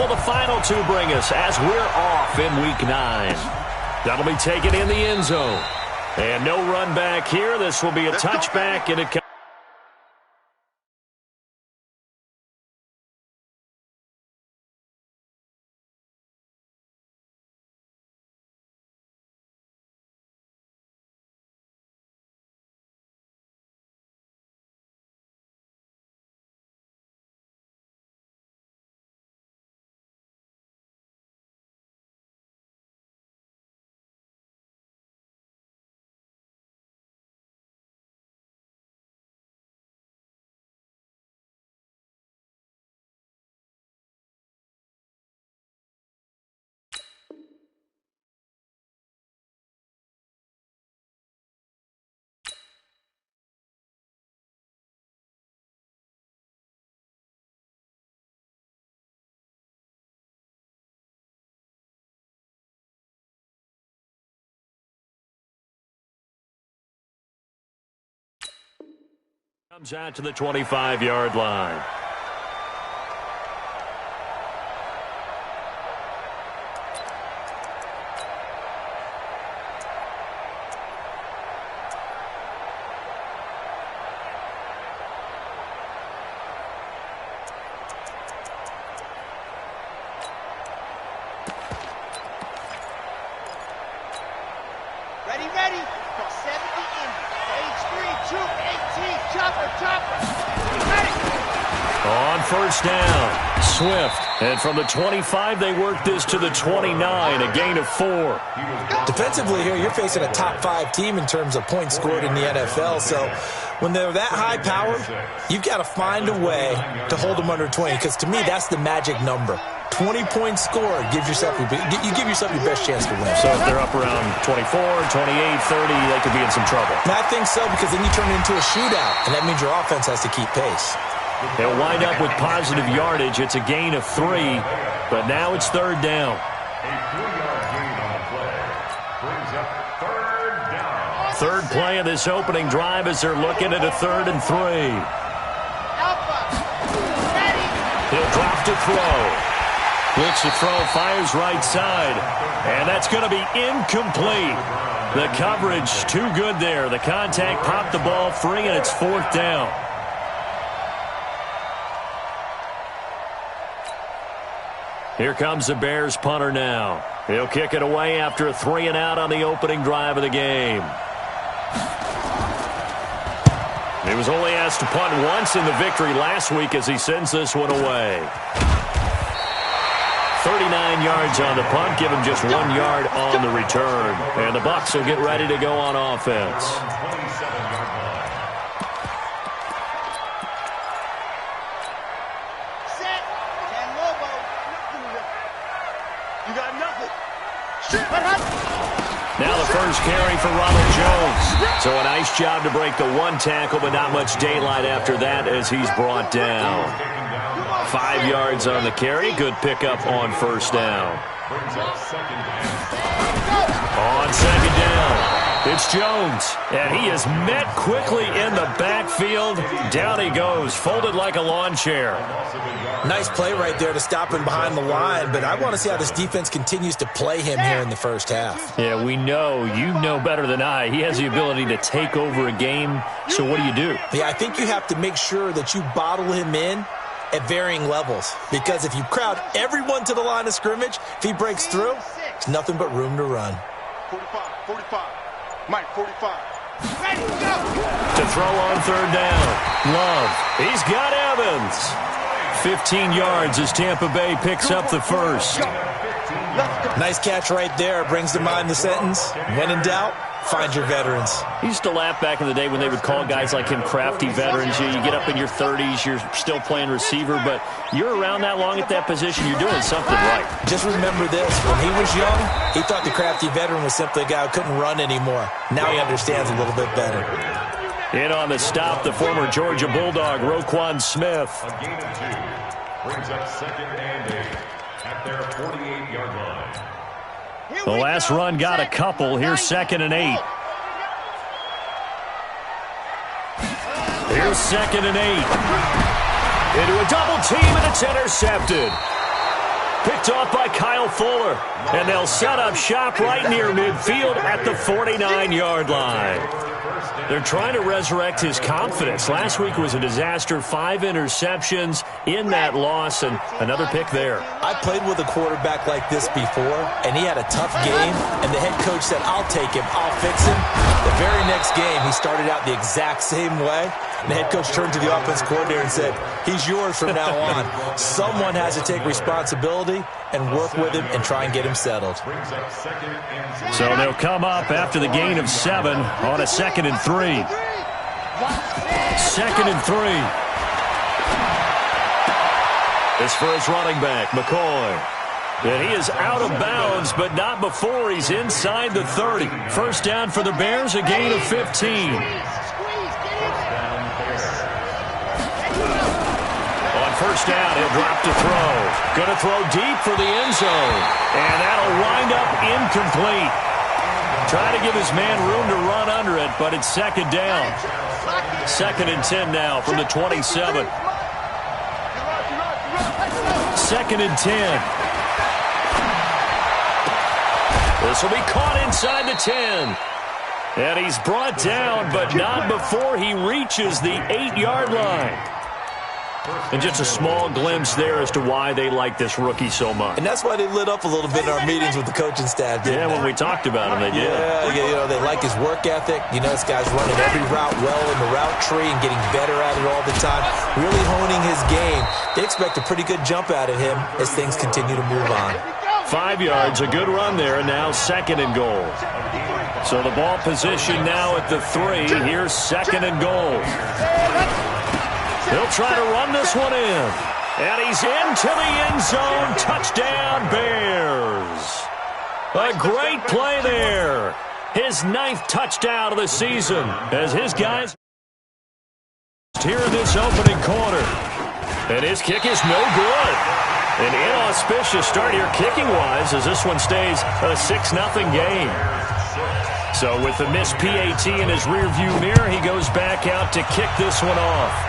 will the final two bring us as we're off in Week 9? That'll be taken in the end zone. And no run back here. This will be a touchback, and it comes out to the 25-yard line. Ready. For 70 in. H3, 218, chopper. Ready. On first down, Swift. And from the 25, they work this to the 29, a gain of 4. Defensively here, you're facing a top 5 team in terms of points scored in the NFL. So when they're that high powered, you've got to find a way to hold them under 20. Because to me, that's the magic number. 20 points scored gives yourself your best chance to win. So if they're up around 24, 28, 30, they could be in some trouble. And I think so, because then you turn it into a shootout, and that means your offense has to keep pace. They'll wind up with positive yardage. It's a gain of 3, but now it's third down. A 3-yard gain on the play brings up third down. Third play of this opening drive as they're looking at a 3rd and 3. He'll drop to throw. Looks to throw, fires right side, and that's going to be incomplete. The coverage too good there. The contact popped the ball free, and it's 4th down. Here comes the Bears punter now. He'll kick it away after a 3-and-out on the opening drive of the game. He was only asked to punt once in the victory last week as he sends this one away. 39 yards on the punt, give him just 1 yard on the return. And the Bucs will get ready to go on offense. Set. And Lobo. You got nothing. Now the first carry for Ronald Jones. So a nice job to break the 1 tackle, but not much daylight after that as he's brought down. 5 yards on the carry. Good pickup on first down. On second down, it's Jones. And he is met quickly in the backfield. Down he goes, folded like a lawn chair. Nice play right there to stop him behind the line, but I want to see how this defense continues to play him here in the first half. Yeah, we know. You know better than I. He has the ability to take over a game. So what do? Yeah, I think you have to make sure that you bottle him in at varying levels, because if you crowd everyone to the line of scrimmage, if he breaks through, there's nothing but room to run. 45. Mike, 45. Ready, go! To throw on third down. Love. He's got Evans. 15 yards as Tampa Bay picks up the first. Nice catch right there. Brings to mind the sentence, when in doubt, find your veterans. He used to laugh back in the day when they would call guys like him crafty veterans. You get up in your 30s, you're still playing receiver, but you're around that long at that position, you're doing something right. Just remember this. When he was young, he thought the crafty veteran was simply a guy who couldn't run anymore. Now he understands a little bit better. In on the stop, the former Georgia Bulldog, Roquan Smith. A gain of 2 brings up 2nd and 8 at their 48-yard line. The last run got a couple. Here's 2nd and 8. Here's 2nd and 8. Into a double team, and it's intercepted. Picked off by Kyle Fuller. And they'll set up shop right near midfield at the 49-yard line. They're trying to resurrect his confidence. Last week was a disaster. 5 interceptions in that loss, and another pick there. I played with a quarterback like this before, and he had a tough game, and the head coach said, I'll take him, I'll fix him. The very next game, he started out the exact same way, and the head coach turned to the offense coordinator and said, he's yours from now on. Someone has to take responsibility and work with him and try and get him settled. So they'll come up after the gain of 7 on a 2nd and 3. 2nd and 3. This for his running back, McCoy. And he is out of bounds, but not before he's inside the 30. First down for the Bears, a gain of 15. On first down, he'll drop to throw. Going to throw deep for the end zone. And that'll wind up incomplete. Trying to give his man room to run under it, but it's 2nd down. 2nd and 10 now from the 27. 2nd and 10. This will be caught inside the 10. And he's brought down, but not before he reaches the 8-yard line. And just a small glimpse there as to why they like this rookie so much. And that's why they lit up a little bit in our meetings with the coaching staff, didn't they? When we talked about him, they did. Yeah, they like his work ethic. This guy's running every route well in the route tree and getting better at it all the time, really honing his game. They expect a pretty good jump out of him as things continue to move on. 5 yards, a good run there, and now 2nd and goal. So the ball position now at the 3. Here's 2nd and goal. He'll try to run this one in. And he's into the end zone. Touchdown, Bears. A great play there. His 9th touchdown of the season as his guys here in this opening quarter. And his kick is no good. An inauspicious start here kicking-wise as this one stays a 6-0 game. So with the missed PAT in his rearview mirror, he goes back out to kick this one off.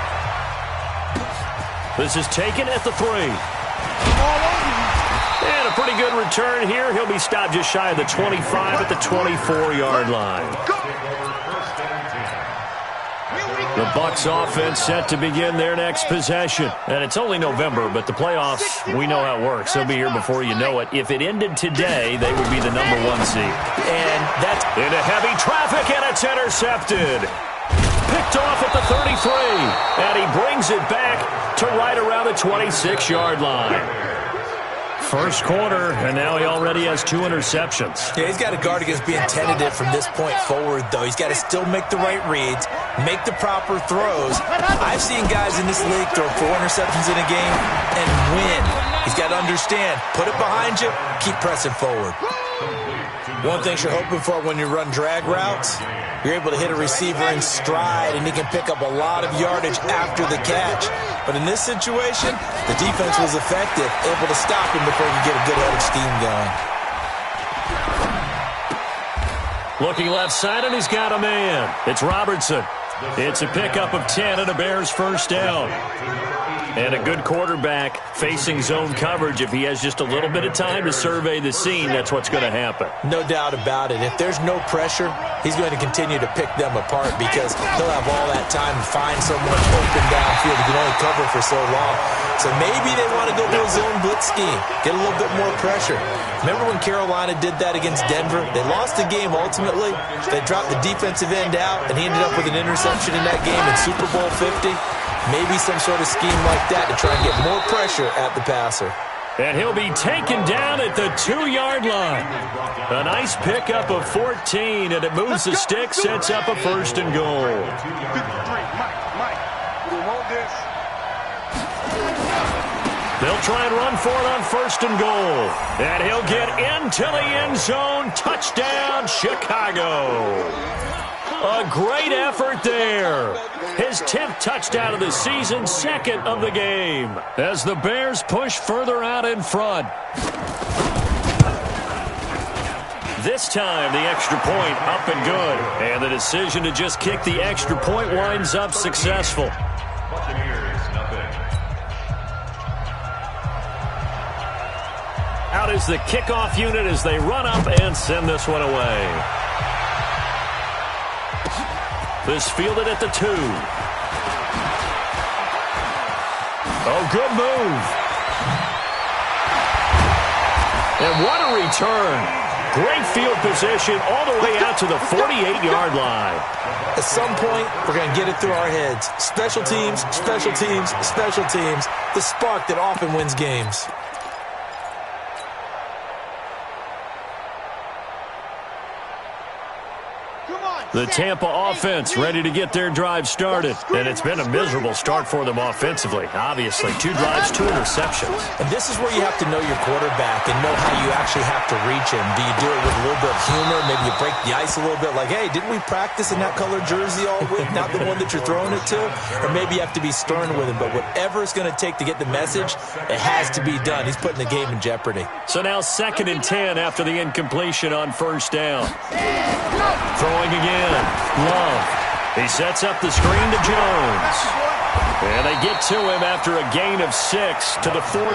This is taken at the 3. And a pretty good return here. He'll be stopped just shy of the 25 at the 24-yard line. The Bucs offense set to begin their next possession. And it's only November, but the playoffs, we know how it works. They'll be here before you know it. If it ended today, they would be the #1 seed. And that's into heavy traffic, and it's intercepted. Picked off at the 33, and he brings it back to right around the 26-yard line. First quarter, and now he already has 2 interceptions. Yeah, he's got to guard against being tentative from this point forward, though. He's got to still make the right reads, make the proper throws. I've seen guys in this league throw 4 interceptions in a game and win. He's got to understand, put it behind you, keep pressing forward. One thing you're hoping for when you run drag routes, you're able to hit a receiver in stride, and he can pick up a lot of yardage after the catch. But in this situation, the defense was effective, able to stop him before he could get a good-headed scheme going. Looking left side, and he's got a man. It's Robertson. It's a pickup of 10 and a Bears first down. And a good quarterback facing zone coverage. If he has just a little bit of time to survey the scene, that's what's going to happen. No doubt about it. If there's no pressure, he's going to continue to pick them apart because he'll have all that time to find someone open downfield. He can only cover for so long. So maybe they want to go to a zone blitz scheme, get a little bit more pressure. Remember when Carolina did that against Denver? They lost the game ultimately. They dropped the defensive end out, and he ended up with an interception in that game in Super Bowl 50. Maybe some sort of scheme like that to try and get more pressure at the passer. And he'll be taken down at the 2-yard line. A nice pickup of 14, and it moves the stick, sets up a first and goal. They'll try and run for it on first and goal. And he'll get into the end zone. Touchdown, Chicago. A great effort there. His 10th touchdown of the season, 2nd of the game, as the Bears push further out in front. This time, the extra point up and good. And the decision to just kick the extra point winds up successful. Out is the kickoff unit as they run up and send this one away. This fielded at the 2. Oh, good move. And what a return. Great field position all the way out to the 48-yard line. At some point, we're going to get it through our heads. Special teams, special teams, special teams. The spark that often wins games. The Tampa offense ready to get their drive started. And it's been a miserable start for them offensively. Obviously, 2 drives, 2 interceptions. And this is where you have to know your quarterback and know how you actually have to reach him. Do you do it with a little bit of humor? Maybe you break the ice a little bit. Like, hey, didn't we practice in that colored jersey all week? Not the one that you're throwing it to? Or maybe you have to be stern with him. But whatever it's going to take to get the message, it has to be done. He's putting the game in jeopardy. So now 2nd and 10 after the incompletion on 1st down. Throwing again. Love. He sets up the screen to Jones. And they get to him after a gain of 6 to the 46.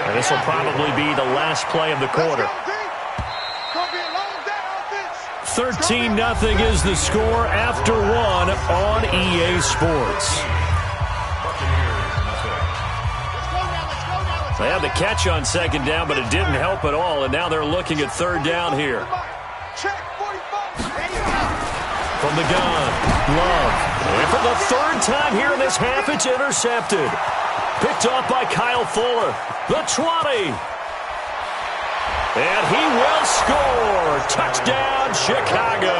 And this will probably be the last play of the quarter. 13-0 is the score after 1 on EA Sports. They had the catch on 2nd down, but it didn't help at all, and now they're looking at 3rd down here. From the gun, Love. And for the 3rd time here in this half, it's intercepted. Picked off by Kyle Fuller. The 20. And he will score. Touchdown, Chicago.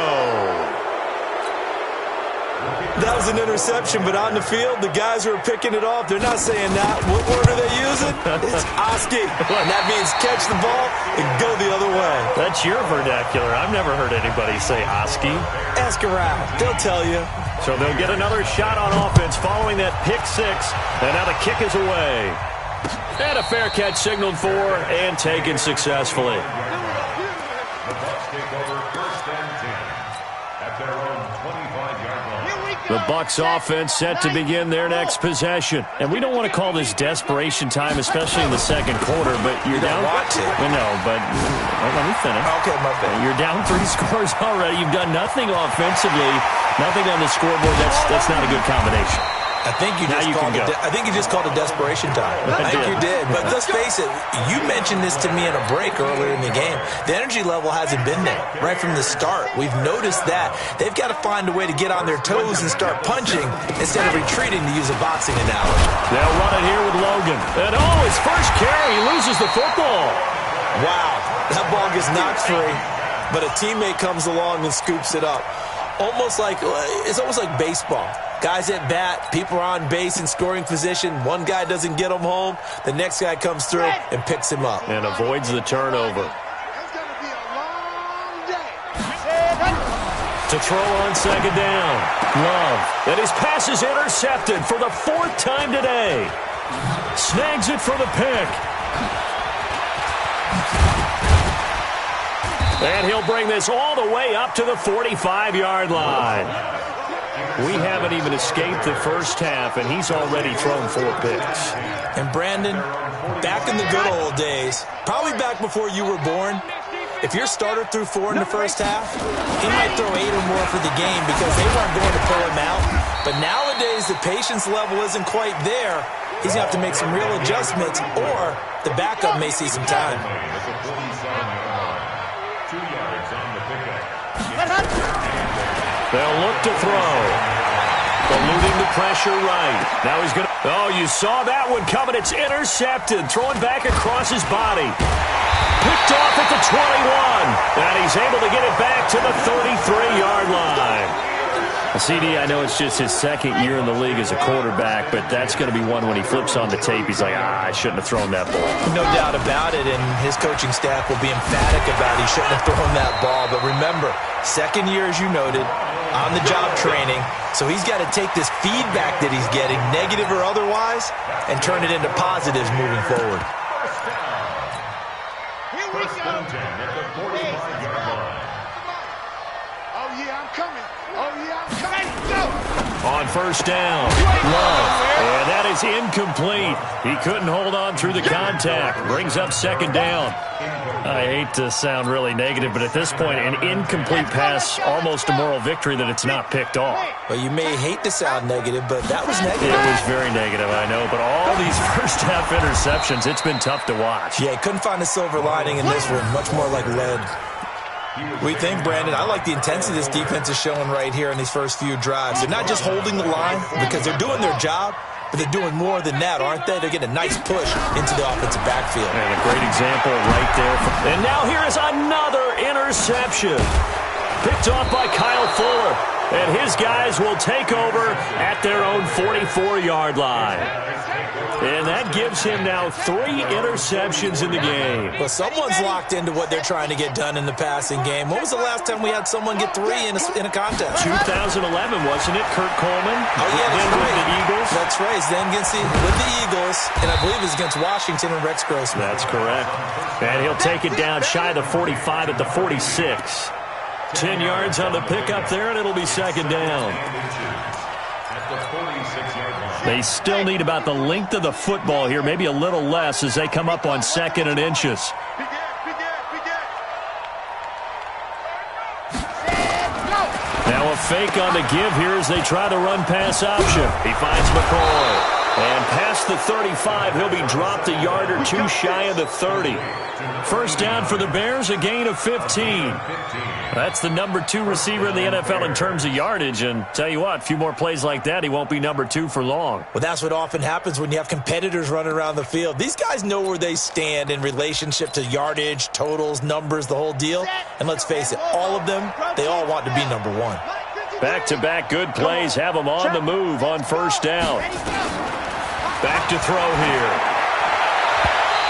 That was an interception, but on the field, the guys who are picking it off, they're not saying that. What word are they using? It's Oski. And that means catch the ball and go the other way. That's your vernacular. I've never heard anybody say Oski. Ask around. They'll tell you. So they'll get another shot on offense following that pick 6. And now the kick is away. And a fair catch signaled for and taken successfully. The Bucs take over 1st and 10 at their own 25-yard line. The Bucs offense set to begin their next possession. And we don't want to call this desperation time, especially in the 2nd quarter, but you're down. Want to. No, but let me finish. Okay, my bad. You're down 3 scores already. You've done nothing offensively, nothing on the scoreboard. That's not a good combination. I think you just called it desperation time. I think you did. But let's face it, you mentioned this to me in a break earlier in the game. The energy level hasn't been there right from the start. We've noticed that. They've got to find a way to get on their toes and start punching instead of retreating, to use a boxing analogy. They'll run it here with Logan. And his first carry, he loses the football. Wow, that ball gets knocked free, but a teammate comes along and scoops it up. It's almost like baseball. Guys at bat, people are on base in scoring position. One guy doesn't get him home. The next guy comes through and picks him up. And avoids the turnover. It's going to be a long day. To throw on 2nd down. Love. And his pass is intercepted for the 4th time today. Snags it for the pick. And he'll bring this all the way up to the 45-yard line. We haven't even escaped the first half, and he's already thrown 4 picks. And Brandon, back in the good old days, probably back before you were born, if your starter threw 4 in the first half, he might throw 8 or more for the game because they weren't going to pull him out. But nowadays, the patience level isn't quite there. He's going to have to make some real adjustments, or the backup may see some time. 2 yards on the pickup. They'll look to throw. Eluding the pressure right. Now he's going to... Oh, you saw that one coming. It's intercepted. Throwing back across his body. Picked off at the 21. And he's able to get it back to the 33-yard line. CD, I know it's just his 2nd year in the league as a quarterback, but that's going to be one when he flips on the tape. He's like, I shouldn't have thrown that ball. No doubt about it, and his coaching staff will be emphatic about he shouldn't have thrown that ball. But remember, 2nd year, as you noted, on-the-job training, so he's got to take this feedback that he's getting, negative or otherwise, and turn it into positives moving forward. First and 10 at the 45-yard line. Oh, yeah, I'm coming. On first down, Love, and that is incomplete. He couldn't hold on through the contact. Brings up second down. I hate to sound really negative, but at this point, an incomplete pass, almost a moral victory that it's not picked off. Well, you may hate to sound negative, but that was negative. It was very negative, I know, but all these first-half interceptions, it's been tough to watch. Yeah, couldn't find a silver lining in this one, much more like lead. We think, Brandon, I like the intensity this defense is showing right here in these first few drives. They're not just holding the line because they're doing their job, but they're doing more than that, aren't they? They're getting a nice push into the offensive backfield. And a great example right there. And now here is another interception. Picked off by Kyle Fuller. And his guys will take over at their own 44-yard line. And that gives him now 3 interceptions in the game. Well, someone's locked into what they're trying to get done in the passing game. When was the last time we had someone get 3 in a contest? 2011, wasn't it? Kurt Coleman? Oh, yeah, that's then right. With the Eagles? That's right. Then with the Eagles, and I believe it's against Washington and Rex Grossman. That's correct. And he'll take it down shy of the 45 at the 46. 10 yards on the pickup there, and it'll be second down. They still need about the length of the football here, maybe a little less as they come up on 2nd and inches. Now a fake on the give here as they try the run-pass option. He finds McCoy. And past the 35, he'll be dropped a yard or 2 shy of the 30. First down for the Bears, a gain of 15. That's the number 2 receiver in the NFL in terms of yardage. And tell you what, a few more plays like that, he won't be number 2 for long. Well, that's what often happens when you have competitors running around the field. These guys know where they stand in relationship to yardage, totals, numbers, the whole deal. And let's face it, all of them, they all want to be number 1. Back-to-back good plays have them on the move on first down. Back to throw here.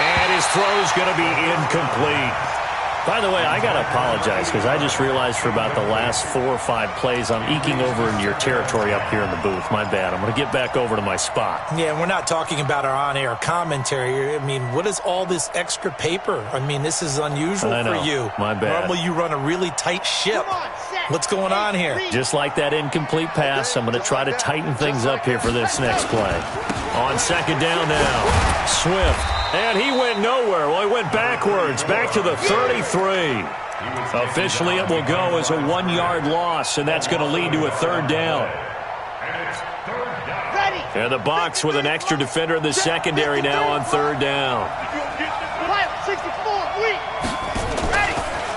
And his throw is going to be incomplete. By the way, I got to apologize because I just realized for about the last 4 or 5 plays I'm eking over into your territory up here in the booth. My bad. I'm going to get back over to my spot. Yeah, and we're not talking about our on-air commentary. I mean, what is all this extra paper? I mean, this is unusual for you. My bad. Normally you run a really tight ship. What's going on here? Just like that incomplete pass, I'm going to try to tighten things up here for this next play. On second down now, Swift. And he went nowhere. Well, he went backwards, back to the 33. Officially, it will go as a 1-yard loss, and that's going to lead to a third down. And the box with an extra defender in the secondary now on third down.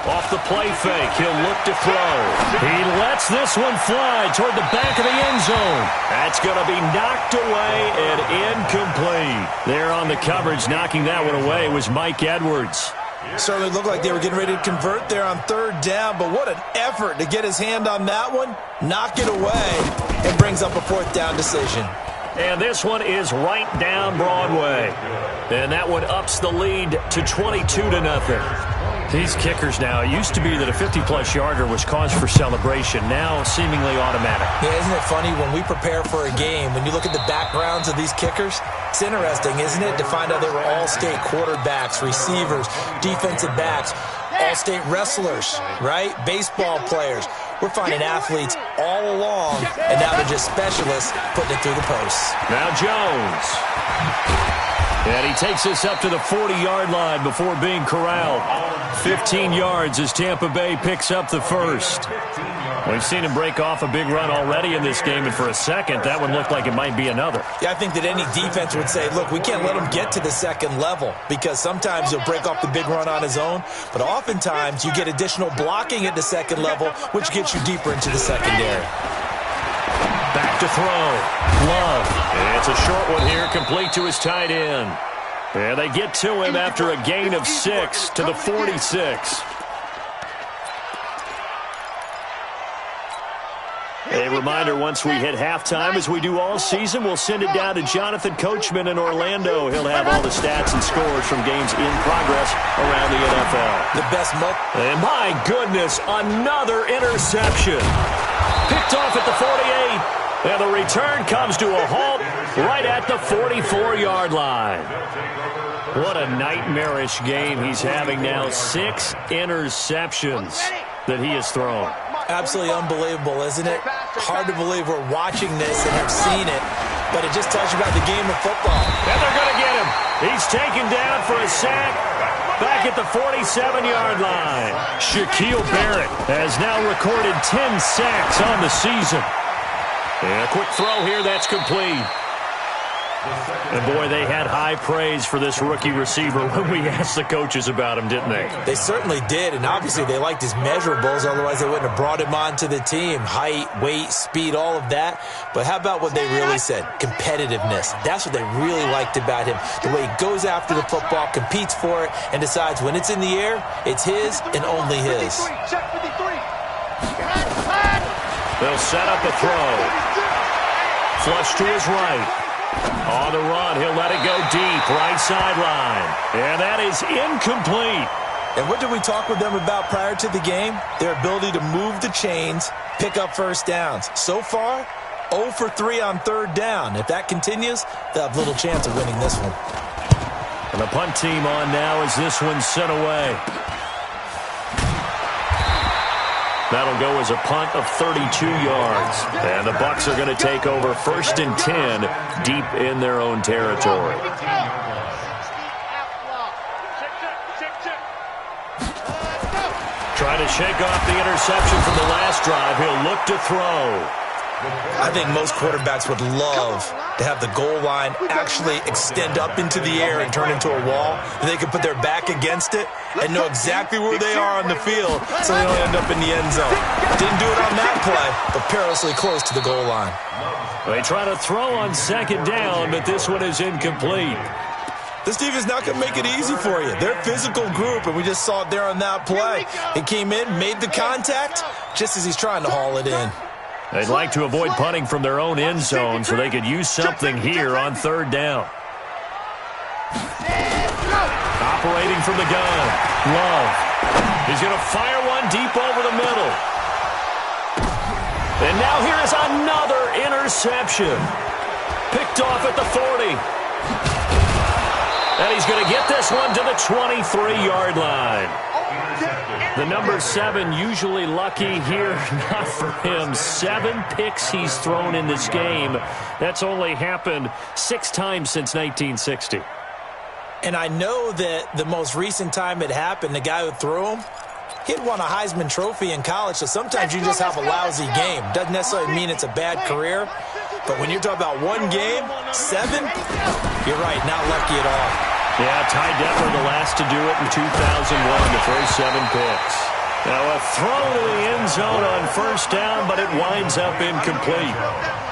Off the play fake, he'll look to throw. He lets this one fly toward the back of the end zone. That's going to be knocked away and incomplete. There on the coverage, knocking that one away was Mike Edwards. Certainly looked like they were getting ready to convert there on third down, but what an effort to get his hand on that one, knock it away, and brings up a fourth down decision. And this one is right down Broadway. And that one ups the lead to 22-0. These kickers now, it used to be that a 50-plus yarder was cause for celebration. Now seemingly automatic. Yeah, isn't it funny when we prepare for a game, when you look at the backgrounds of these kickers, it's interesting, isn't it, to find out they were all-state quarterbacks, receivers, defensive backs, all-state wrestlers, right? Baseball players. We're finding athletes all along, and now they're just specialists putting it through the posts. Now Jones. And he takes this up to the 40-yard line before being corralled. 15 yards as Tampa Bay picks up the first. We've seen him break off a big run already in this game, and for a second, that one looked like it might be another. Yeah, I think that any defense would say, look, we can't let him get to the second level because sometimes he'll break off the big run on his own, but oftentimes you get additional blocking at the second level, which gets you deeper into the secondary. Back to throw. Love. And it's a short one here, complete to his tight end. And they get to him after a gain of 6 to the 46. A reminder, once we hit halftime, as we do all season, we'll send it down to Jonathan Coachman in Orlando. He'll have all the stats and scores from games in progress around the NFL. The best month. And my goodness, another interception. Picked off at the 48. And the return comes to a halt right at the 44-yard line. What a nightmarish game he's having now. 6 interceptions that he has thrown. Absolutely unbelievable, isn't it? Hard to believe we're watching this and have seen it, but it just tells you about the game of football. And they're going to get him. He's taken down for a sack back at the 47-yard line. Shaquille Barrett has now recorded 10 sacks on the season. And a quick throw here, that's complete. And, boy, they had high praise for this rookie receiver when we asked the coaches about him, didn't they? They certainly did, and obviously they liked his measurables. Otherwise, they wouldn't have brought him onto the team. Height, weight, speed, all of that. But how about what they really said? Competitiveness. That's what they really liked about him. The way he goes after the football, competes for it, and decides when it's in the air, it's his and only his. They'll set up a throw. Flush to his right. On the run, he'll let it go deep, right sideline. And that is incomplete. And what did we talk with them about prior to the game? Their ability to move the chains, pick up first downs. So far, 0 for 3 on third down. If that continues, they'll have little chance of winning this one. And the punt team on now as this one's sent away. That'll go as a punt of 32 yards. And the Bucs are going to take over 1st and 10 deep in their own territory. Trying to shake off the interception from the last drive. He'll look to throw. I think most quarterbacks would love to have the goal line actually extend up into the air and turn into a wall. And they can put their back against it and know exactly where they are on the field so they don't end up in the end zone. Didn't do it on that play, but perilously close to the goal line. They try to throw on 2nd down, but this one is incomplete. This team is not going to make it easy for you. They're a physical group, and we just saw it there on that play. He came in, made the contact, just as he's trying to haul it in. They'd like to avoid punting from their own end zone so they could use something here on 3rd down. Operating from the gun, Love. He's going to fire one deep over the middle. And now here is another interception. Picked off at the 40. And he's going to get this one to the 23-yard line. The number 7 usually lucky here, not for him. 7 picks he's thrown in this game. That's only happened 6 times since 1960. And I know that the most recent time it happened, the guy who threw him, he'd won a Heisman Trophy in college, so sometimes you just have a lousy game. Doesn't necessarily mean it's a bad career, but when you're talking about one game, 7, you're right, not lucky at all. Yeah, Ty Detmer the last to do it in 2001 to throw 7 picks. Now a throw to the end zone on 1st down, but it winds up incomplete.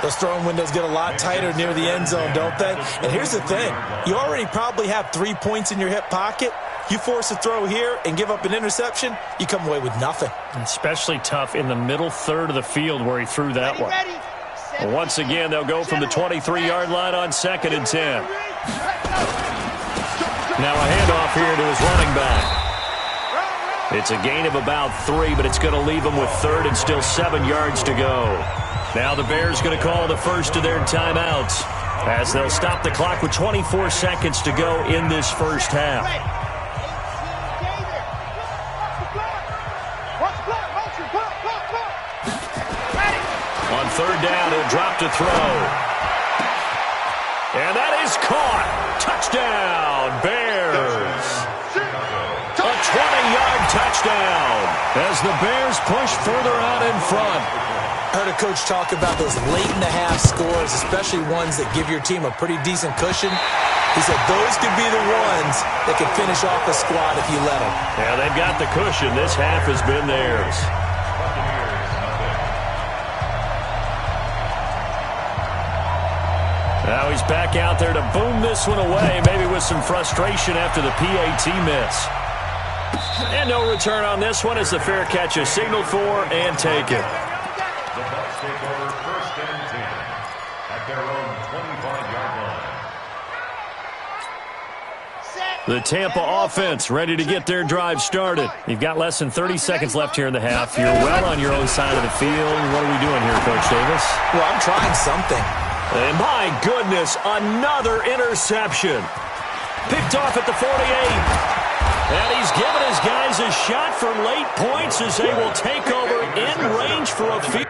Those throwing windows get a lot tighter near the end zone, don't they? And here's the thing. You already probably have 3 points in your hip pocket. You force a throw here and give up an interception, you come away with nothing. Especially tough in the middle third of the field where he threw that one. Well, once again, they'll go from the 23-yard line on 2nd and 10. Now a handoff here to his running back. It's a gain of about 3, but it's going to leave him with 3rd and still 7 yards to go. Now the Bears going to call the first of their timeouts as they'll stop the clock with 24 seconds to go in this first half. On 3rd down, he'll drop to throw. And that is caught. Touchdown, Bears. A 20-yard touchdown as the Bears push further out in front. I heard a coach talk about those late-in-the-half scores, especially ones that give your team a pretty decent cushion. He said those could be the ones that could finish off a squad if you let them. Yeah, they've got the cushion. This half has been theirs. Now he's back out there to boom this one away, maybe with some frustration after the PAT miss. And no return on this one as the fair catch is signaled for and taken. The Bucs take over 1st and 10 at their own 25-yard line. The Tampa offense ready to get their drive started. You've got less than 30 seconds left here in the half. You're well on your own side of the field. What are we doing here, Coach Davis? Well, I'm trying something. And my goodness, another interception. Picked off at the 48. And he's given his guys a shot for late points as they will take over in range for a field.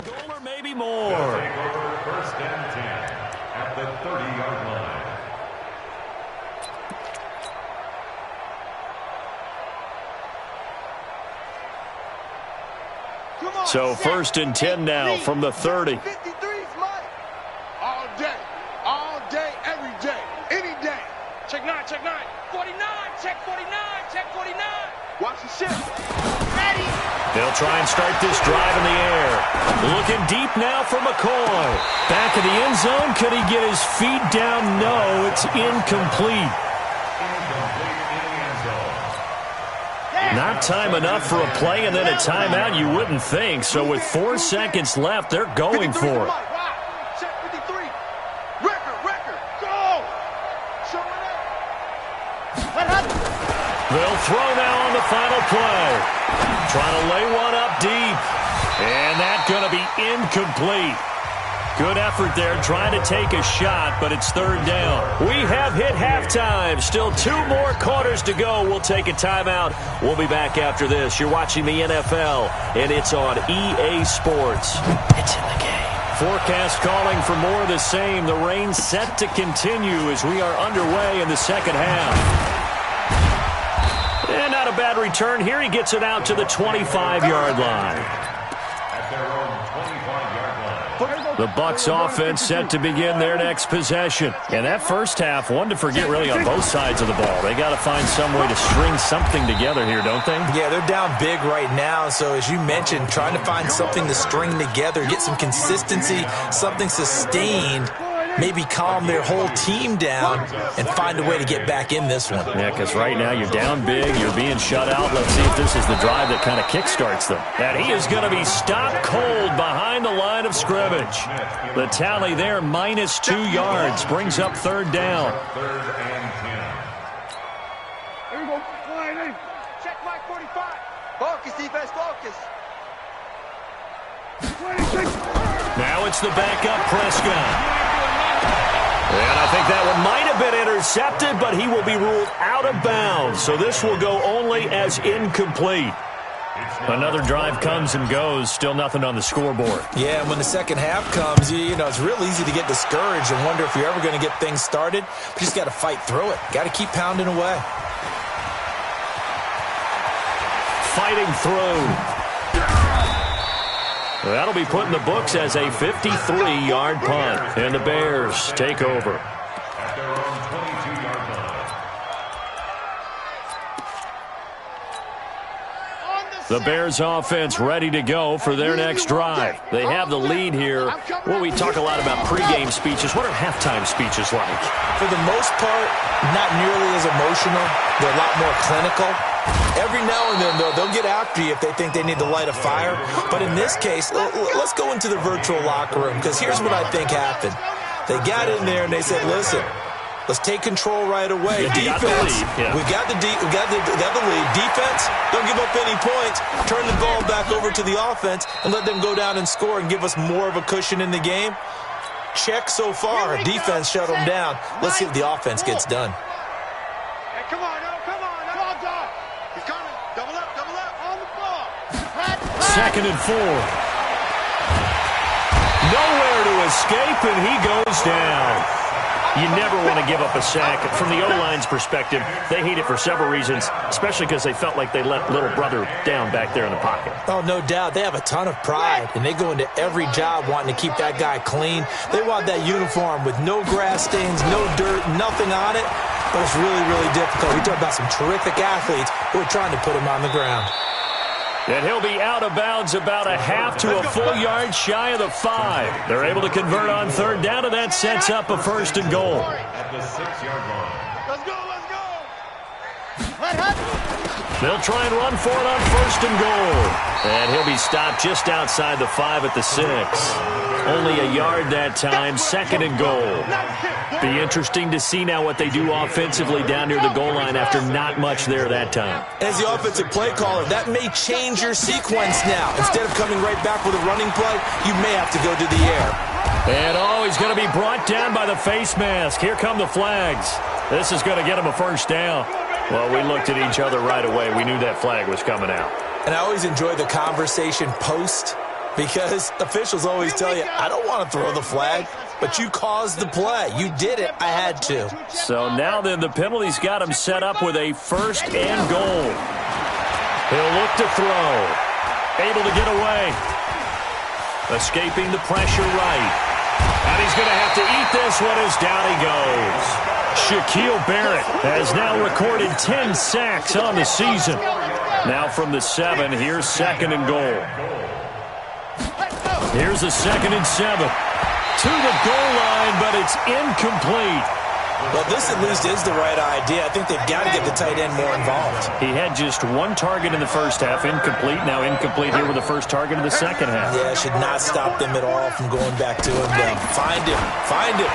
Goal or maybe more. First and 10 at the 30-yard line. So first and 10 now from the 30. 53's mine. All day, every day, any day. Check 9, check 9. 49, check 49, check 49. Watch the shit. Ready. They'll try and start this drive in the air. Looking deep now for McCoy. Back of the end zone. Could he get his feet down? No, it's incomplete. Not time enough for a play and then a timeout, you wouldn't think. So with 4 seconds left, they're going for it. Check 53. Record, go. Show it up. They'll throw now on the final play. Trying to lay one up deep. And that's going to be incomplete. Good effort there, trying to take a shot, but it's third down. We have hit halftime. Still 2 more quarters to go. We'll take a timeout. We'll be back after this. You're watching the NFL, and it's on EA Sports. It's in the game. Forecast calling for more of the same. The rain set to continue as we are underway in the second half. And not a bad return here. He gets it out to the 25-yard line. At their own 25-yard line. The Bucs offense set to begin their next possession. And that first half, one to forget really on both sides of the ball. They got to find some way to string something together here, don't they? Yeah, they're down big right now. So as you mentioned, trying to find something to string together, get some consistency, something sustained, maybe calm their whole team down and find a way to get back in this one. Yeah, because right now you're down big, you're being shut out. Let's see if this is the drive that kind of kickstarts them. And he is going to be stopped cold behind the line of scrimmage. The tally there, minus 2 yards, brings up third down. Third and 10. Here we go. Check Mike 45. Focus, defense, focus. 26. Now it's the backup Prescott. And I think that one might have been intercepted, but he will be ruled out of bounds. So this will go only as incomplete. Another drive comes and goes. Still nothing on the scoreboard. Yeah, and when the second half comes, you know, it's real easy to get discouraged and wonder if you're ever going to get things started. But you just got to fight through it. Got to keep pounding away. Fighting through. That'll be put in the books as a 53-yard punt. And the Bears take over. At their own 22-yard line. The Bears offense ready to go for their next drive. They have the lead here. Well, we talk a lot about pregame speeches. What are halftime speeches like? For the most part, not nearly as emotional. They're a lot more clinical. Every now and then, though, they'll get after you if they think they need to light a fire. But in this case, let's go into the virtual locker room, because here's what I think happened. They got in there and they said, listen, let's take control right away. Yeah, Defense, we got the lead. Defense, don't give up any points. Turn the ball back over to the offense and let them go down and score and give us more of a cushion in the game. Check so far. Defense shut them down. Let's see if the offense gets done. Hey, come on, come on. He's coming. Double up, on the ball. 2nd and 4. Nowhere to escape, and he goes down. You never want to give up a sack. From the O-line's perspective, they hate it for several reasons, especially because they felt like they let little brother down back there in the pocket. Oh, no doubt. They have a ton of pride, and they go into every job wanting to keep that guy clean. They want that uniform with no grass stains, no dirt, nothing on it. But it's really, really difficult. We talk about some terrific athletes who are trying to put him on the ground. And he'll be out of bounds about a half to a full yard shy of the 5. They're able to convert on third down, and that sets up a 1st and goal. At the 6-yard line. Let's go. They'll try and run for it on 1st and goal. And he'll be stopped just outside the 5 at the 6. Only a yard that time, 2nd and goal. Be interesting to see now what they do offensively down near the goal line after not much there that time. As the offensive play caller, that may change your sequence now. Instead of coming right back with a running play, you may have to go to the air. And he's going to be brought down by the face mask. Here come the flags. This is going to get him a 1st down. Well, we looked at each other right away. We knew that flag was coming out. And I always enjoy the conversation post because officials always tell you, I don't want to throw the flag, but you caused the play. You did it. I had to. So now then the penalty's got him set up with a 1st and goal. He'll look to throw. Able to get away. Escaping the pressure right. And he's going to have to eat this one as down he goes. Shaquille Barrett has now recorded 10 sacks on the season. Now from the 7, here's 2nd and goal. Here's a 2nd and 7. To the goal line, but it's incomplete. Well, this at least is the right idea. I think they've got to get the tight end more involved. He had just 1 target in the first half, incomplete. Now incomplete here with the first target in the second half. Yeah, it should not stop them at all from going back to him. Find him. Find him.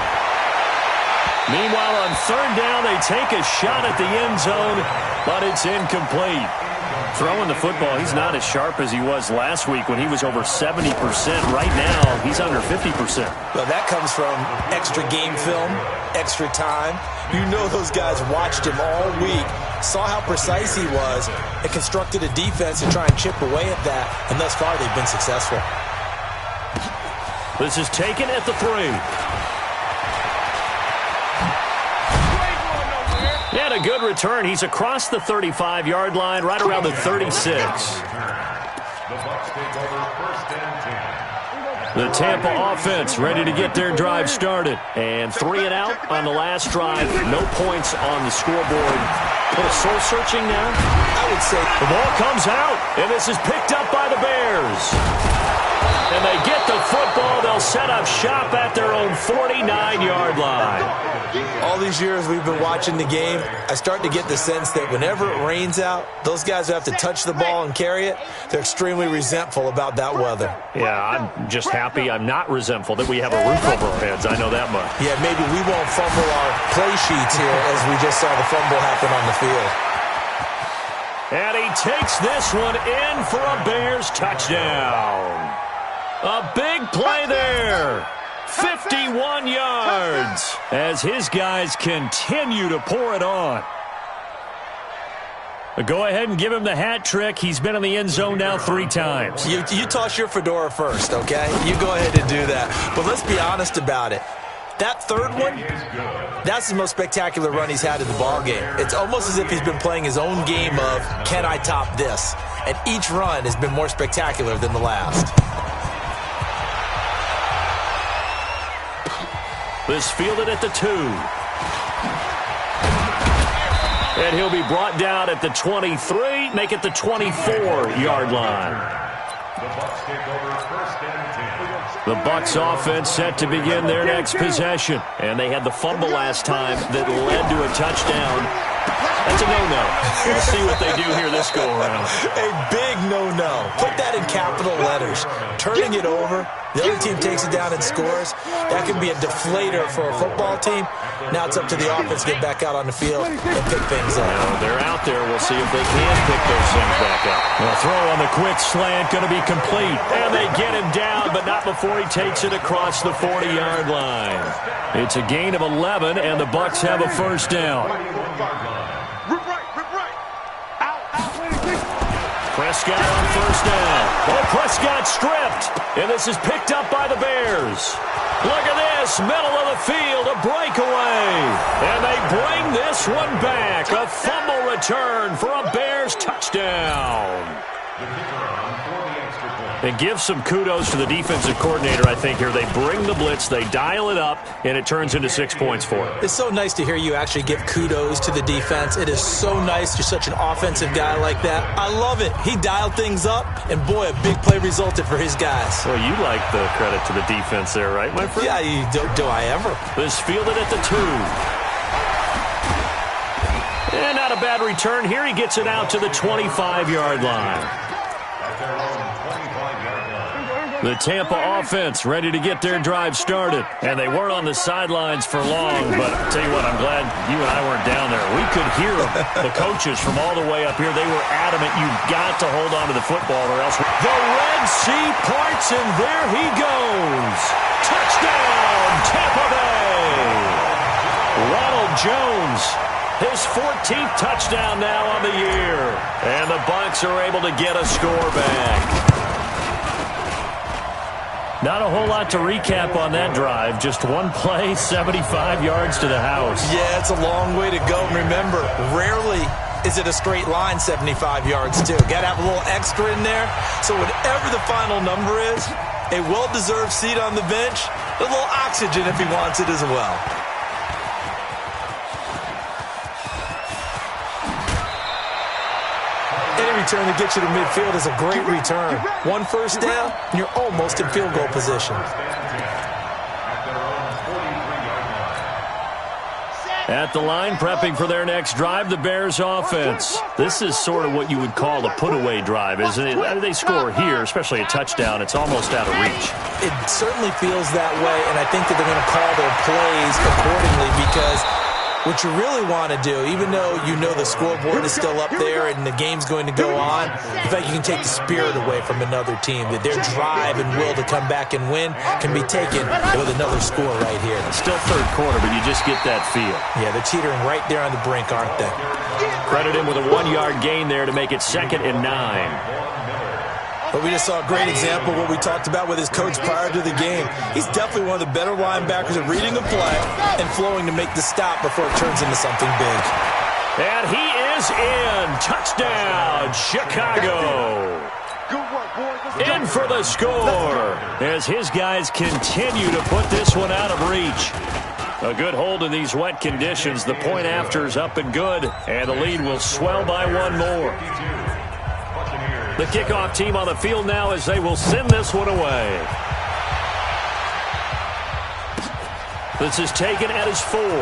Meanwhile, on 3rd down, they take a shot at the end zone, but it's incomplete. Throwing the football, he's not as sharp as he was last week when he was over 70%. Right now, he's under 50%. Well, that comes from extra game film, extra time. You know those guys watched him all week, saw how precise he was, and constructed a defense to try and chip away at that, and thus far they've been successful. This is taken at the 3. He had a good return. He's across the 35-yard line, right around the 36. The Tampa offense ready to get their drive started. And 3 and out on the last drive. No points on the scoreboard. A little soul-searching now. I would say the ball comes out, and this is picked up by the Bears. And they get the football. They'll set up shop at their own 49-yard line. All these years we've been watching the game, I start to get the sense that whenever it rains out, those guys who have to touch the ball and carry it, they're extremely resentful about that weather. Yeah, I'm just happy I'm not resentful that we have a roof over our heads. I know that much. Yeah, maybe we won't fumble our play sheets here as we just saw the fumble happen on the field. And he takes this one in for a Bears touchdown. A big play there. 51 yards as his guys continue to pour it on. Go ahead and give him the hat trick. He's been in the end zone now 3 times. You toss your fedora first, okay? You go ahead and do that. But let's be honest about it. That 3rd one, that's the most spectacular run he's had in the ballgame. It's almost as if he's been playing his own game of, can I top this? And each run has been more spectacular than the last. This fielded at the 2. And he'll be brought down at the 23, make it the 24-yard line. The Bucs offense set to begin their next possession. And they had the fumble last time that led to a touchdown. That's a no-no. We'll see what they do here this go-around. A big no-no. Put that in capital letters. Turning it over. The other team takes it down and scores. That can be a deflator for a football team. Now it's up to the offense to get back out on the field and pick things up. They're out there. We'll see if they can pick those things back up. The throw on the quick slant going to be complete. And they get him down, but not before he takes it across the 40-yard line. It's a gain of 11, and the Bucs have a 1st down. Prescott on 1st down. Oh, Prescott stripped. And this is picked up by the Bears. Look at this. Middle of the field. A breakaway. And they bring this one back. A fumble return for a Bears touchdown. And give some kudos to the defensive coordinator, I think, here. They bring the blitz, they dial it up, and it turns into 6 points for them. It's so nice to hear you actually give kudos to the defense. It is so nice. You're such an offensive guy like that. I love it. He dialed things up, and boy, a big play resulted for his guys. Well, you like the credit to the defense there, right, my friend? Yeah, do I ever? This fielded at the 2. And not a bad return here. He gets it out to the 25-yard line. The Tampa offense ready to get their drive started. And they weren't on the sidelines for long, but I'll tell you what, I'm glad you and I weren't down there. We could hear them. The coaches from all the way up here, they were adamant, you've got to hold on to the football or else. The Red Sea parts, and there he goes. Touchdown, Tampa Bay. Ronald Jones, his 14th touchdown now on the year. And the Bucs are able to get a score back. Not a whole lot to recap on that drive. Just one play, 75 yards to the house. Yeah, it's a long way to go. Remember, rarely is it a straight line 75 yards, too. Got to have a little extra in there. So whatever the final number is, a well-deserved seat on the bench, a little oxygen if he wants it as well. Any return that gets you to midfield is a great return. One first down, and you're almost in field goal position. At the line, prepping for their next drive, the Bears offense. This is sort of what you would call a put-away drive, isn't it? They score here, especially a touchdown. It's almost out of reach. It certainly feels that way, and I think that they're going to call their plays accordingly because what you really want to do, even though you know the scoreboard is still up there and the game's going to go on, in fact, you can take the spirit away from another team, that their drive and will to come back and win can be taken with another score right here. Still third quarter, but you just get that feel. Yeah, they're teetering right there on the brink, aren't they? Credit him with a 1-yard gain there to make it 2nd and 9. But we just saw a great example of what we talked about with his coach prior to the game. He's definitely one of the better linebackers at reading the play and flowing to make the stop before it turns into something big. And he is in. Touchdown, Chicago. In for the score as his guys continue to put this one out of reach. A good hold in these wet conditions. The point after's up and good, and the lead will swell by one more. The kickoff team on the field now as they will send this one away. This is taken at his 4. You ain't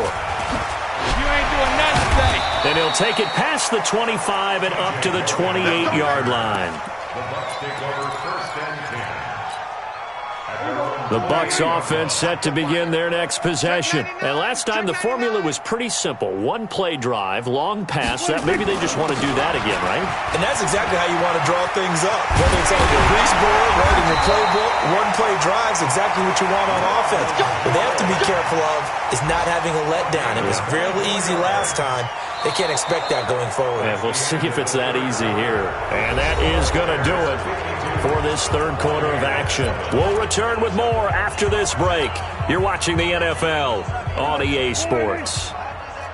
doing nothing today. And he'll take it past the 25 and up to the 28-yard line. The Bucs take over 1st and 10. The Bucs offense set to begin their next possession. And last time the formula was pretty simple. One-play drive, long pass. That maybe they just want to do that again, right? And that's exactly how you want to draw things up. Whether it's on your grease board, right in your playbook, one-play drives exactly what you want on offense. What they have to be careful of is not having a letdown. It was fairly easy last time. They can't expect that going forward. Yeah, we'll see if it's that easy here. And that is going to do it for this third quarter of action. We'll return with more after this break. You're watching the NFL on EA Sports.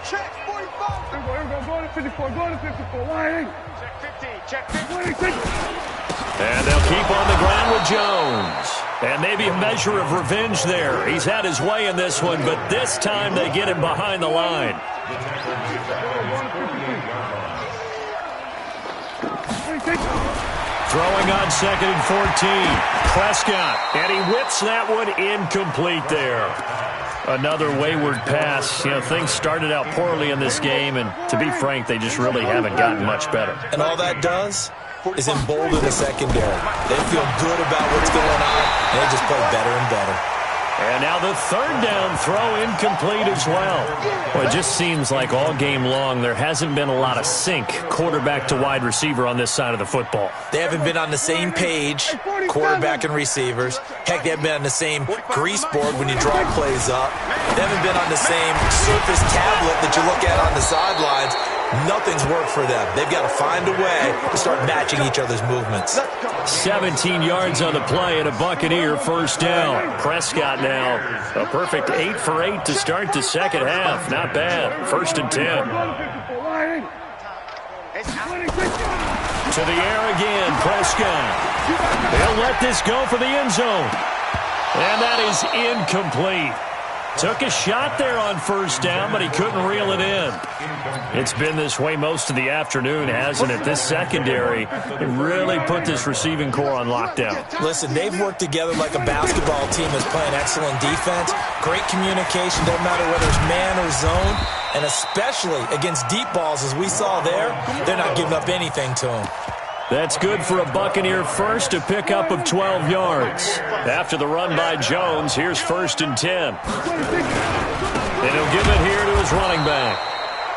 Check 45. Go to 54. Go to 54. Line. Check 15. Check 15. And they'll keep on the ground with Jones. And maybe a measure of revenge there. He's had his way in this one, but this time they get him behind the line. Throwing on 2nd and 14. Prescott, and he whips that one incomplete there. Another wayward pass. You know, things started out poorly in this game, and to be frank, they just really haven't gotten much better. And all that does is embolden the secondary. They feel good about what's going on, and they just play better and better. And now the third down throw incomplete as well. Well, it just seems like all game long there hasn't been a lot of sync quarterback to wide receiver on this side of the football. They haven't been on the same page, quarterback and receivers. Heck, they haven't been on the same grease board when you draw plays up. They haven't been on the same Surface tablet that you look at on the sidelines. Nothing's worked for them. They've got to find a way to start matching each other's movements. 17 yards on the play and a Buccaneer first down. Prescott now a perfect 8 for 8 to start the second half. Not bad. 1st and 10. To the air again, Prescott. They'll let this go for the end zone. And that is incomplete. Took a shot there on first down, but he couldn't reel it in. It's been this way most of the afternoon, hasn't it? This secondary really put this receiving core on lockdown. Listen, they've worked together like a basketball team that's playing excellent defense. Great communication, doesn't matter whether it's man or zone. And especially against deep balls, as we saw there, they're not giving up anything to them. That's good for a Buccaneer first, to pick up of 12 yards. After the run by Jones, here's 1st and 10. And he'll give it here to his running back.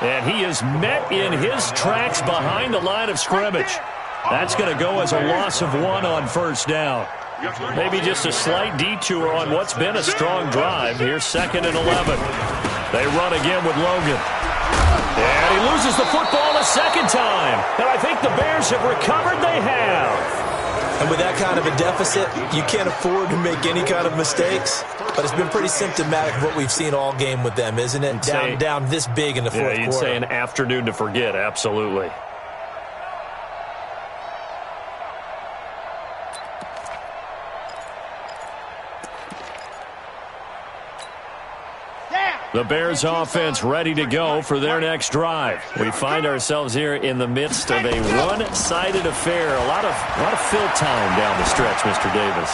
And he is met in his tracks behind the line of scrimmage. That's going to go as a loss of 1 on first down. Maybe just a slight detour on what's been a strong drive. Here's 2nd and 11. They run again with Logan. And he loses the football a second time. And I think the Bears have recovered. They have. And with that kind of a deficit, you can't afford to make any kind of mistakes. But it's been pretty symptomatic of what we've seen all game with them, isn't it? Down this big in the fourth quarter. You'd say an afternoon to forget, absolutely. The Bears offense ready to go for their next drive. We find ourselves here in the midst of a one-sided affair. A lot of fill time down the stretch, Mr. Davis.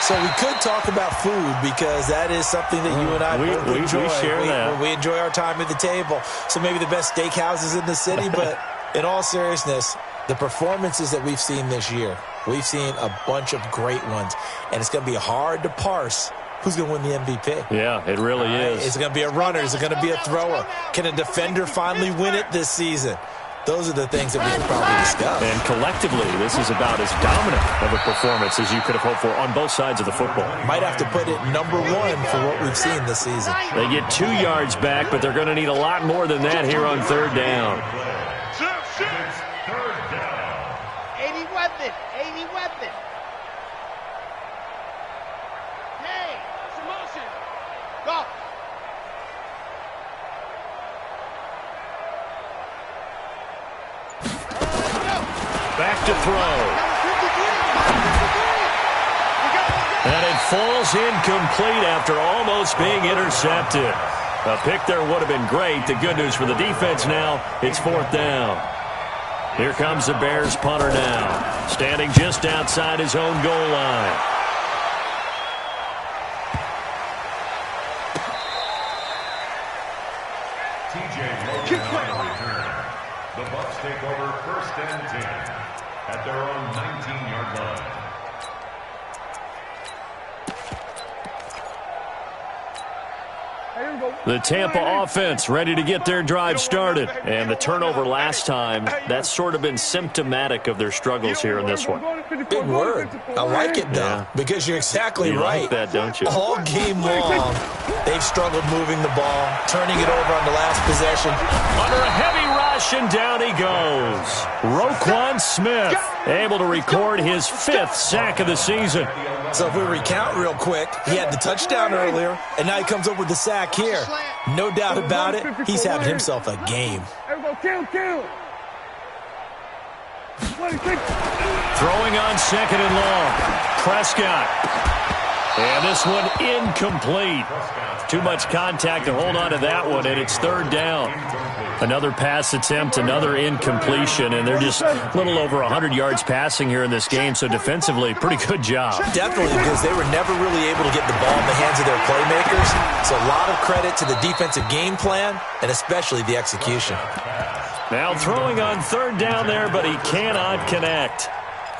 So we could talk about food, because that is something that you and I both enjoy. We share that. We enjoy our time at the table. So maybe the best steakhouses in the city, but in all seriousness, the performances that we've seen this year, we've seen a bunch of great ones, and it's going to be hard to parse who's going to win the MVP. Yeah, it really is. Is it going to be a runner? Is it going to be a thrower? Can a defender finally win it this season? Those are the things that we can probably discuss. And collectively, this is about as dominant of a performance as you could have hoped for on both sides of the football. Might have to put it #1 for what we've seen this season. They get 2 yards back, but they're going to need a lot more than that here on 3rd down. Third down. 80 weapon. 80 weapon. Hey, some motion. Go. Back to throw. And it falls incomplete after almost being intercepted. A pick there would have been great. The good news for the defense now, it's 4th down. Here comes the Bears punter now, standing just outside his own goal line. TJ Logan on the return. The Bucs take over 1st and 10 at their own 19-yard line. The Tampa offense ready to get their drive started. And the turnover last time, that's sort of been symptomatic of their struggles here in this one. Big word. I like it, though, because you're exactly right. You like that, don't you? All game long, they've struggled moving the ball, turning it over on the last possession. Under a heavy rush, and down he goes. Roquan Smith able to record his 5th sack of the season. So if we recount real quick, he had the touchdown earlier, and now he comes up with the sack here. No doubt about it, he's having himself a game. Throwing on 2nd and long. Prescott. And this one incomplete. Too much contact to hold on to that one, and it's 3rd down. Another pass attempt, another incompletion, and they're just a little over 100 yards passing here in this game, so defensively, pretty good job. Definitely, because they were never really able to get the ball in the hands of their playmakers. So a lot of credit to the defensive game plan, and especially the execution. Now throwing on 3rd down there, but he cannot connect.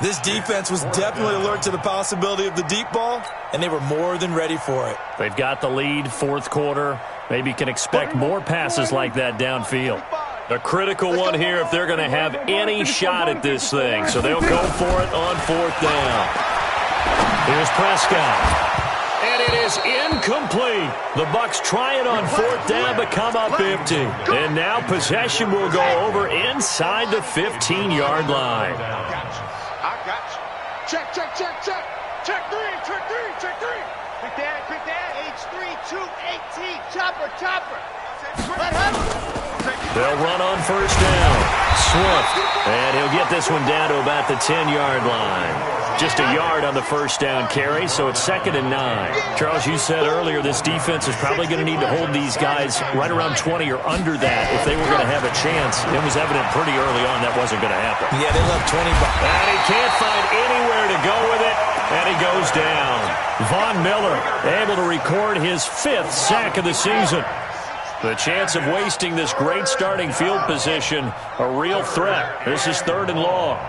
This defense was definitely alert to the possibility of the deep ball, and they were more than ready for it. They've got the lead, 4th quarter. Maybe can expect more passes like that downfield. A critical one here if they're going to have any shot at this thing. So they'll go for it on 4th down. Here's Prescott. And it is incomplete. The Bucs try it on 4th down, but come up empty. And now possession will go over inside the 15-yard line. I got you. Check. Check 3. Quick dad. H3, 218. Chopper. They'll run on first down. Swift. And he'll get this one down to about the 10-yard line. Just a yard on the first down carry, so it's 2nd and 9. Charles, you said earlier this defense is probably going to need to hold these guys right around 20 or under that if they were going to have a chance. It was evident pretty early on that wasn't going to happen. Yeah, they left 20 behind. And he can't find anywhere to go with it, and he goes down. Von Miller able to record his 5th sack of the season. The chance of wasting this great starting field position, a real threat. This is 3rd and long.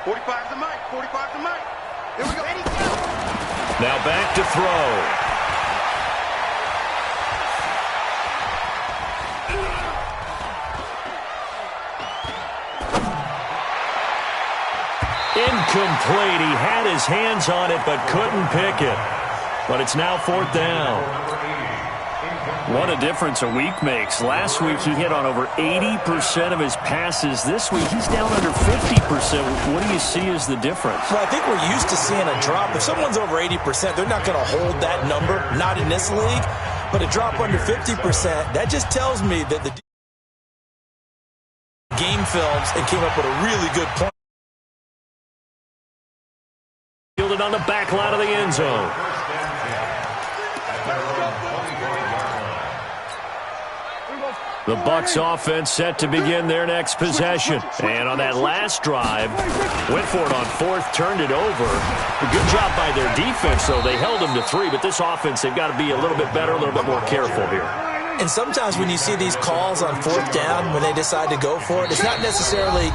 45's the mic. 45's the mic. Here we go. Now back to throw. Incomplete. He had his hands on it but couldn't pick it. But it's now 4th down. What a difference a week makes. Last week he hit on over 80% of his passes. This week he's down under 50%. What do you see as the difference? Well, I think we're used to seeing a drop. If someone's over 80%, they're not going to hold that number, not in this league. But a drop under 50%, that just tells me that the game films and came up with a really good point. Fielded on the back line of the end zone. The Bucs offense set to begin their next possession. And on that last drive, went for it on 4th, turned it over. A good job by their defense, though. They held them to 3, but this offense, they've got to be a little bit better, a little bit more careful here. And sometimes when you see these calls on 4th down, when they decide to go for it, it's not necessarily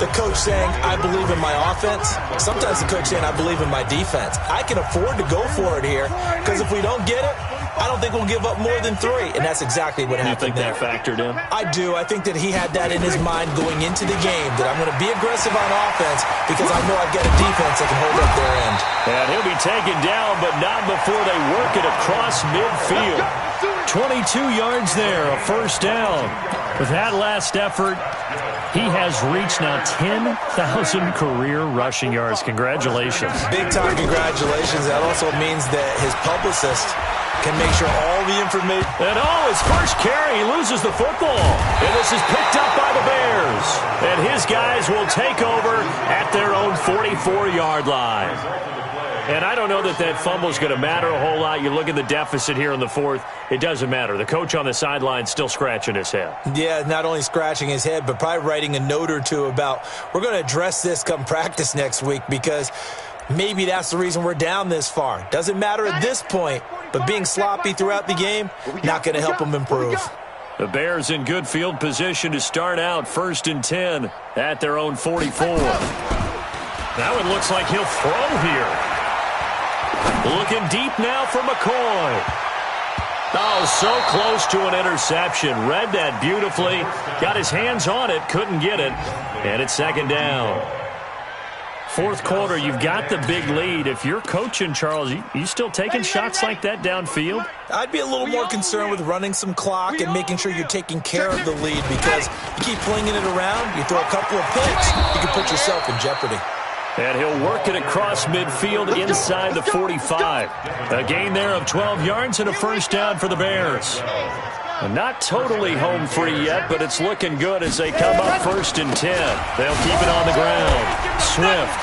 the coach saying, I believe in my offense. Sometimes the coach saying, I believe in my defense. I can afford to go for it here, because if we don't get it, I don't think we'll give up more than 3, and that's exactly what happened. You think that factored in? I do. I think that he had that in his mind going into the game, that I'm going to be aggressive on offense because I know I've got a defense that can hold up their end. And he'll be taken down, but not before they work it across midfield. 22 yards there, a 1st down. With that last effort, he has reached now 10,000 career rushing yards. Congratulations. Big-time congratulations. That also means that his publicist can make sure all the information. And his first carry, he loses the football. And this is picked up by the Bears. And his guys will take over at their own 44-yard line. And I don't know that that fumble is going to matter a whole lot. You look at the deficit here in the 4th, it doesn't matter. The coach on the sideline still scratching his head. Yeah, not only scratching his head, but probably writing a note or two about, we're going to address this come practice next week, because maybe that's the reason we're down this far. Doesn't matter at this point, but being sloppy throughout the game, not going to help them improve. The Bears in good field position to start out 1st and 10 at their own 44. That one looks like he'll throw here. Looking deep now for McCoy. Oh, so close to an interception. Read that beautifully. Got his hands on it, couldn't get it. And it's 2nd down. 4th quarter, you've got the big lead. If you're coaching, Charles, you still taking shots like that downfield? I'd be a little more concerned with running some clock and making sure you're taking care of the lead, because you keep flinging it around, you throw a couple of picks, you can put yourself in jeopardy. And he'll work it across midfield inside the 45. A gain there of 12 yards and a 1st down for the Bears. Not totally home free yet, but it's looking good as they come up 1st and 10. They'll keep it on the ground. Swift.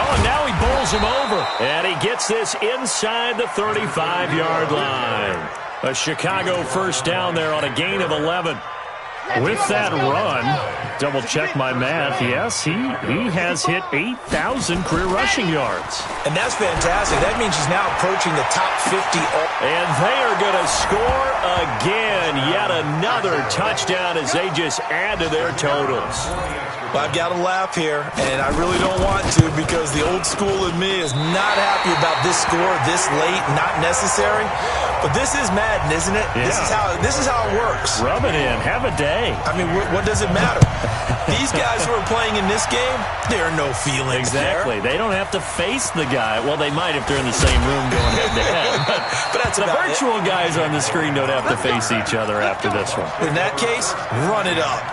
Oh, and now he bowls him over. And he gets this inside the 35-yard line. A Chicago 1st down there on a gain of 11. With that run, double-check my math, yes, he has hit 8,000 career rushing yards. And that's fantastic. That means he's now approaching the top 50. And they are going to score again. Yet another touchdown as they just add to their totals. Well, I've got to laugh here, and I really don't want to, because the old school in me is not happy about this score this late, not necessary. But this is Madden, isn't it? Yeah. This is how it works. Rub it in. Have a day. I mean, what does it matter? These guys who are playing in this game, there are no feelings exactly. There. They don't have to face the guy. Well, they might if they're in the same room going head-to-head. But that's the about virtual guys on the screen don't have to face each other after this one. In that case, run it up.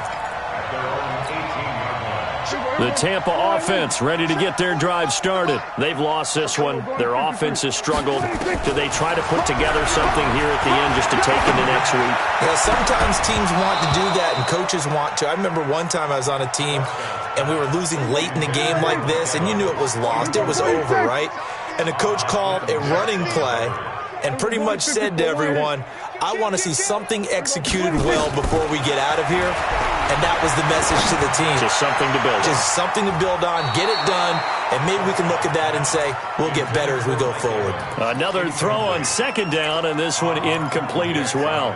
The Tampa offense ready to get their drive started. They've lost this one. Their offense has struggled. Do they try to put together something here at the end just to take into next week? Yeah, sometimes teams want to do that and coaches want to. I remember one time I was on a team and we were losing late in the game like this, and you knew it was lost. It was over, right? And the coach called a running play and pretty much said to everyone, I want to see something executed well before we get out of here. And that was the message to the team. Just something to build on. Just something to build on, get it done, and maybe we can look at that and say, we'll get better as we go forward. Another throw on second down, and this one incomplete as well.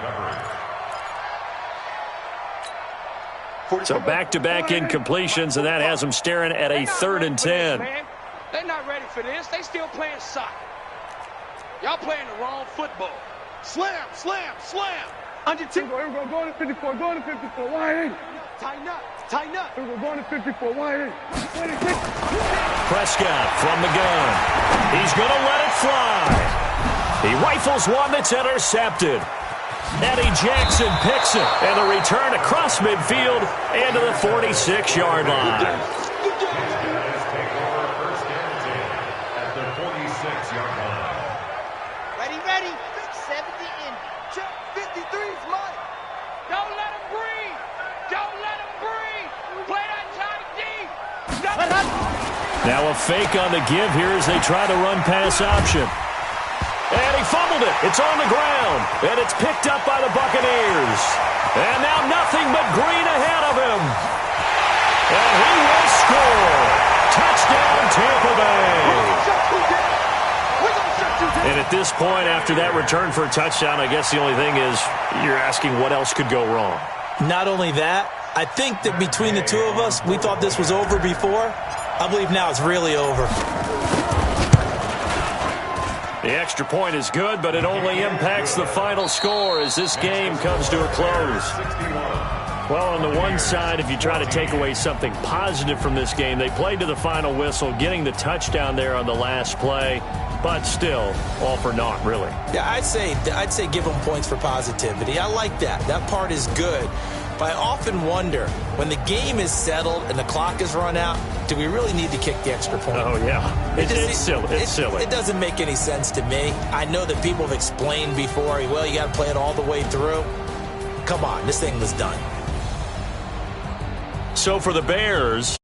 So back-to-back incompletions, and that has them staring at a 3rd and 10. They're not ready for this. They still playing soccer. Y'all playing the wrong football. Slam, slam, slam. Under 2. Here we go. Going to 54. Going to 54. Wide in. Tighten up. Tighten up. Here we go. Going to 54. Wide in. 26. Prescott from the gun. He's going to let it fly. He rifles one that's intercepted. Eddie Jackson picks it, and the return across midfield and to the 46-yard line. Ready, ready. 70 in. Check 53's mine. Don't let him breathe. Don't let him breathe. Play that tight deep. Now a fake on the give here as they try to run pass option. And he fumbled it. It's on the ground. And it's picked up by the Buccaneers. And now nothing but green ahead of him. And he will score. Touchdown, Tampa Bay. And at this point, after that return for a touchdown, I guess the only thing is you're asking what else could go wrong. Not only that, I think that between the two of us, we thought this was over before. I believe now it's really over. The extra point is good, but it only impacts the final score as this game comes to a close. Well, on the one side, if you try to take away something positive from this game, they played to the final whistle, getting the touchdown there on the last play, but still, all for naught, really. Yeah, I'd say give them points for positivity. I like that. That part is good. But I often wonder, when the game is settled and the clock is run out, do we really need to kick the extra point? Oh, yeah. It's silly. It's silly. It doesn't make any sense to me. I know that people have explained before, well, you got to play it all the way through. Come on, this thing was done. So for the Bears,